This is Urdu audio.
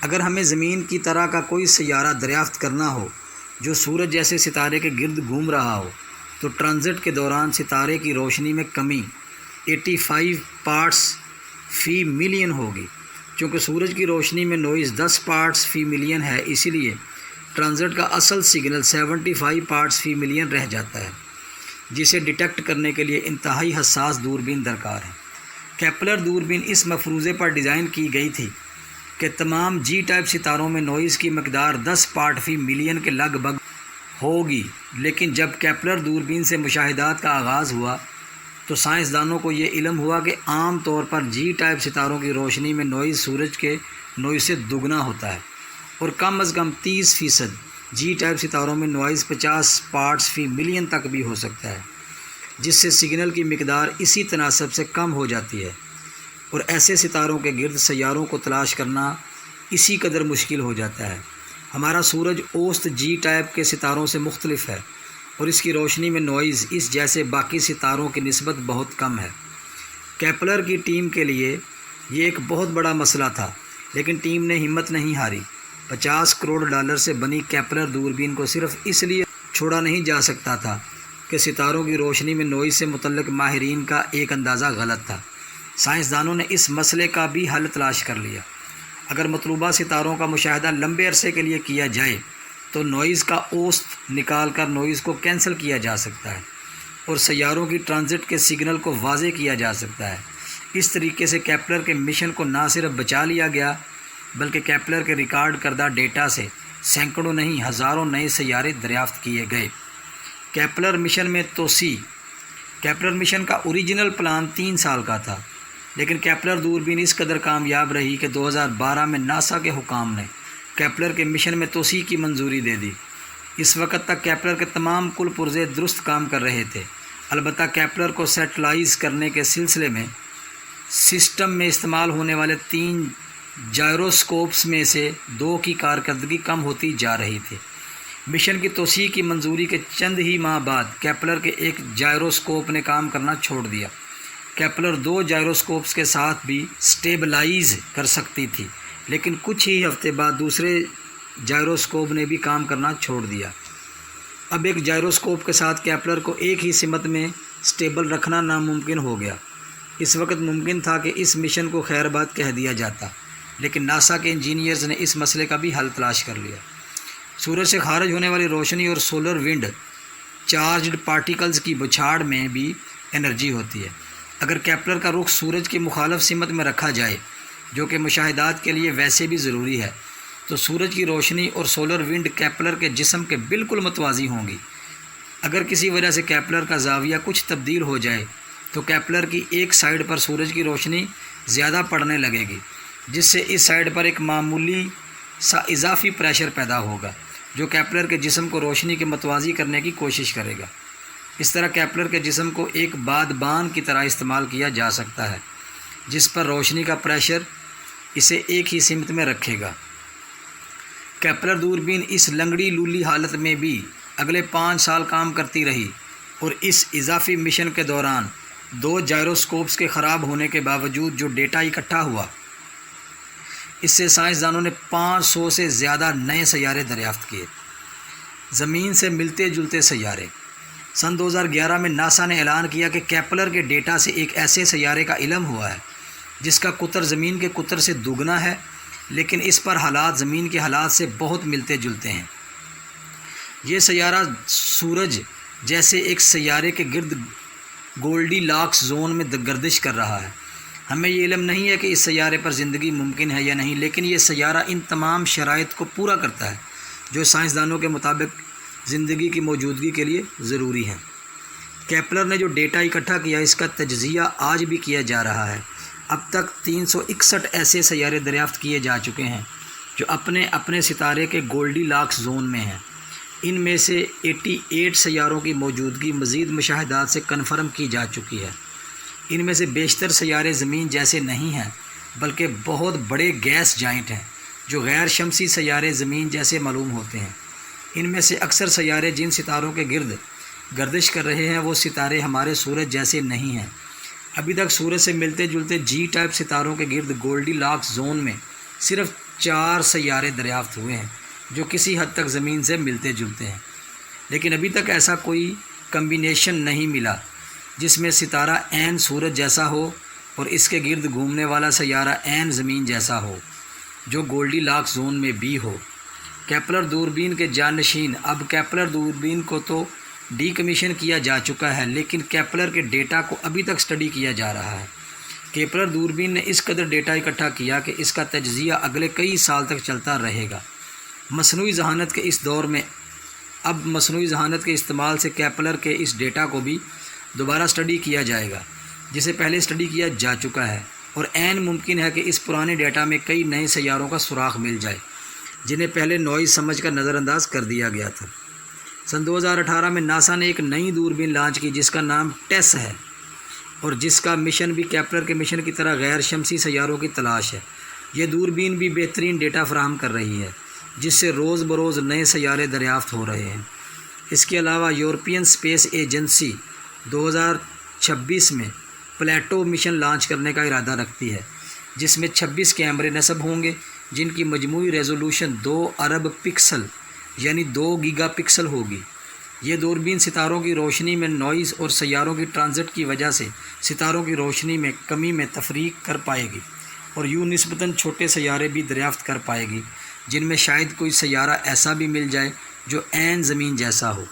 اگر ہمیں زمین کی طرح کا کوئی سیارہ دریافت کرنا ہو جو سورج جیسے ستارے کے گرد گھوم رہا ہو تو ٹرانزٹ کے دوران ستارے کی روشنی میں کمی 85 پارٹس فی ملین ہوگی۔ چونکہ سورج کی روشنی میں نوائز 10 پارٹس فی ملین ہے، اسی لیے ٹرانزٹ کا اصل سگنل 75 پارٹس فی ملین رہ جاتا ہے، جسے ڈیٹیکٹ کرنے کے لیے انتہائی حساس دوربین درکار ہے۔ کیپلر دوربین اس مفروضے پر ڈیزائن کی گئی تھی کہ تمام جی ٹائپ ستاروں میں نوائز کی مقدار 10 پارٹ فی ملین کے لگ بھگ ہوگی، لیکن جب کیپلر دوربین سے مشاہدات کا آغاز ہوا تو سائنسدانوں کو یہ علم ہوا کہ عام طور پر جی ٹائپ ستاروں کی روشنی میں نوائز سورج کے نوائز سے دگنا ہوتا ہے، اور کم از کم 30% جی ٹائپ ستاروں میں نوائز 50 پارٹس فی ملین تک بھی ہو سکتا ہے، جس سے سگنل کی مقدار اسی تناسب سے کم ہو جاتی ہے، اور ایسے ستاروں کے گرد سیاروں کو تلاش کرنا اسی قدر مشکل ہو جاتا ہے۔ ہمارا سورج اوسط جی ٹائپ کے ستاروں سے مختلف ہے، اور اس کی روشنی میں نوائز اس جیسے باقی ستاروں کی نسبت بہت کم ہے۔ کیپلر کی ٹیم کے لیے یہ ایک بہت بڑا مسئلہ تھا، لیکن ٹیم نے ہمت نہیں ہاری۔ $50 کروڑ سے بنی کیپلر دوربین کو صرف اس لیے چھوڑا نہیں جا سکتا تھا کہ ستاروں کی روشنی میں نوائز سے متعلق ماہرین کا ایک اندازہ غلط تھا۔ سائنسدانوں نے اس مسئلے کا بھی حل تلاش کر لیا۔ اگر مطلوبہ ستاروں کا مشاہدہ لمبے عرصے کے لیے کیا جائے تو نوائز کا اوسط نکال کر نوائز کو کینسل کیا جا سکتا ہے، اور سیاروں کی ٹرانزٹ کے سگنل کو واضح کیا جا سکتا ہے۔ اس طریقے سے کیپلر کے مشن کو نہ صرف بچا لیا گیا بلکہ کیپلر کے ریکارڈ کردہ ڈیٹا سے سینکڑوں نہیں ہزاروں نئے سیارے دریافت کیے گئے۔ کیپلر مشن میں توسیع۔ کیپلر مشن کا اوریجنل پلان 3 سال کا تھا، لیکن کیپلر دوربین اس قدر کامیاب رہی کہ 2012 میں ناسا کے حکام نے کیپلر کے مشن میں توسیع کی منظوری دے دی۔ اس وقت تک کیپلر کے تمام کل پرزے درست کام کر رہے تھے، البتہ کیپلر کو سیٹلائز کرنے کے سلسلے میں سسٹم میں استعمال ہونے والے 3 جائروسکوپس میں سے 2 کی کارکردگی کم ہوتی جا رہی تھی۔ مشن کی توسیع کی منظوری کے چند ہی ماہ بعد کیپلر کے ایک جائروسکوپ نے کام کرنا چھوڑ دیا۔ کیپلر 2 جائروسکوپس کے ساتھ بھی سٹیبلائز کر سکتی تھی، لیکن کچھ ہی ہفتے بعد دوسرے جائروسکوپ نے بھی کام کرنا چھوڑ دیا۔ اب ایک جائروسکوپ کے ساتھ کیپلر کو ایک ہی سمت میں سٹیبل رکھنا ناممکن ہو گیا۔ اس وقت ممکن تھا کہ اس مشن کو خیر بات کہہ دیا جاتا، لیکن ناسا کے انجینئرز نے اس مسئلے کا بھی حل تلاش کر لیا۔ سورج سے خارج ہونے والی روشنی اور سولر ونڈ چارجڈ پارٹیکلز کی بچھاڑ میں بھی انرجی ہوتی ہے۔ اگر کیپلر کا رخ سورج کی مخالف سمت میں رکھا جائے، جو کہ مشاہدات کے لیے ویسے بھی ضروری ہے، تو سورج کی روشنی اور سولر ونڈ کیپلر کے جسم کے بالکل متوازی ہوں گی۔ اگر کسی وجہ سے کیپلر کا زاویہ کچھ تبدیل ہو جائے تو کیپلر کی ایک سائیڈ پر سورج کی روشنی زیادہ پڑنے لگے گی، جس سے اس سائیڈ پر ایک معمولی سا اضافی پریشر پیدا ہوگا جو کیپلر کے جسم کو روشنی کے متوازی کرنے کی کوشش کرے گا۔ اس طرح کیپلر کے جسم کو ایک بادبان کی طرح استعمال کیا جا سکتا ہے، جس پر روشنی کا پریشر اسے ایک ہی سمت میں رکھے گا۔ کیپلر دوربین اس لنگڑی لولی حالت میں بھی اگلے 5 سال کام کرتی رہی، اور اس اضافی مشن کے دوران 2 جائروسکوپس کے خراب ہونے کے باوجود جو ڈیٹا اکٹھا ہوا، اس سے سائنسدانوں نے 500 سے زیادہ نئے سیارے دریافت کیے۔ زمین سے ملتے جلتے سیارے۔ سن 2011 میں ناسا نے اعلان کیا کہ کیپلر کے ڈیٹا سے ایک ایسے سیارے کا علم ہوا ہے جس کا قطر زمین کے قطر سے دگنا ہے، لیکن اس پر حالات زمین کے حالات سے بہت ملتے جلتے ہیں۔ یہ سیارہ سورج جیسے ایک سیارے کے گرد گولڈی لاکس زون میں گردش کر رہا ہے۔ ہمیں یہ علم نہیں ہے کہ اس سیارے پر زندگی ممکن ہے یا نہیں، لیکن یہ سیارہ ان تمام شرائط کو پورا کرتا ہے جو سائنسدانوں کے مطابق زندگی کی موجودگی کے لیے ضروری ہیں۔ کیپلر نے جو ڈیٹا اکٹھا کیا، اس کا تجزیہ آج بھی کیا جا رہا ہے۔ اب تک 361 ایسے سیارے دریافت کیے جا چکے ہیں جو اپنے اپنے ستارے کے گولڈی لاکس زون میں ہیں۔ ان میں سے 88 سیاروں کی موجودگی مزید مشاہدات سے کنفرم کی جا چکی ہے۔ ان میں سے بیشتر سیارے زمین جیسے نہیں ہیں بلکہ بہت بڑے گیس جائنٹ ہیں جو غیر شمسی سیارے زمین جیسے معلوم ہوتے ہیں۔ ان میں سے اکثر سیارے جن ستاروں کے گرد گردش کر رہے ہیں وہ ستارے ہمارے سورج جیسے نہیں ہیں۔ ابھی تک سورج سے ملتے جلتے جی ٹائپ ستاروں کے گرد گولڈی لاکس زون میں صرف 4 سیارے دریافت ہوئے ہیں جو کسی حد تک زمین سے ملتے جلتے ہیں، لیکن ابھی تک ایسا کوئی کمبینیشن نہیں ملا جس میں ستارہ عین سورج جیسا ہو اور اس کے گرد گھومنے والا سیارہ عین زمین جیسا ہو، جو گولڈی لاکس زون میں بھی ہو۔ کیپلر دوربین کے جانشین، اب کیپلر دوربین کو تو ڈی کمیشن کیا جا چکا ہے، لیکن کیپلر کے ڈیٹا کو ابھی تک اسٹڈی کیا جا رہا ہے۔ کیپلر دوربین نے اس قدر ڈیٹا اکٹھا کیا کہ اس کا تجزیہ اگلے کئی سال تک چلتا رہے گا۔ مصنوعی ذہانت کے اس دور میں اب مصنوعی ذہانت کے استعمال سے کیپلر کے اس ڈیٹا کو بھی دوبارہ اسٹڈی کیا جائے گا جسے پہلے اسٹڈی کیا جا چکا ہے، اور عین ممکن ہے کہ اس پرانے ڈیٹا میں کئی نئے سیاروں کا سراغ مل جائے جنہیں پہلے نوائز سمجھ کر نظر انداز کر دیا گیا تھا۔ سن 2018 میں ناسا نے ایک نئی دوربین لانچ کی جس کا نام ٹیس ہے، اور جس کا مشن بھی کیپلر کے مشن کی طرح غیر شمسی سیاروں کی تلاش ہے۔ یہ دوربین بھی بہترین ڈیٹا فراہم کر رہی ہے جس سے روز بروز نئے سیارے دریافت ہو رہے ہیں۔ اس کے علاوہ یورپین اسپیس ایجنسی 2026 میں پلیٹو مشن لانچ کرنے کا ارادہ رکھتی ہے جس میں 26 کیمرے نصب ہوں گے جن کی مجموعی ریزولوشن 2 ارب پکسل یعنی 2 گیگا پکسل ہوگی۔ یہ دوربین ستاروں کی روشنی میں نوائز اور سیاروں کی ٹرانزٹ کی وجہ سے ستاروں کی روشنی میں کمی میں تفریق کر پائے گی اور یوں نسبتاً چھوٹے سیارے بھی دریافت کر پائے گی جن میں شاید کوئی سیارہ ایسا بھی مل جائے جو عین زمین جیسا ہو۔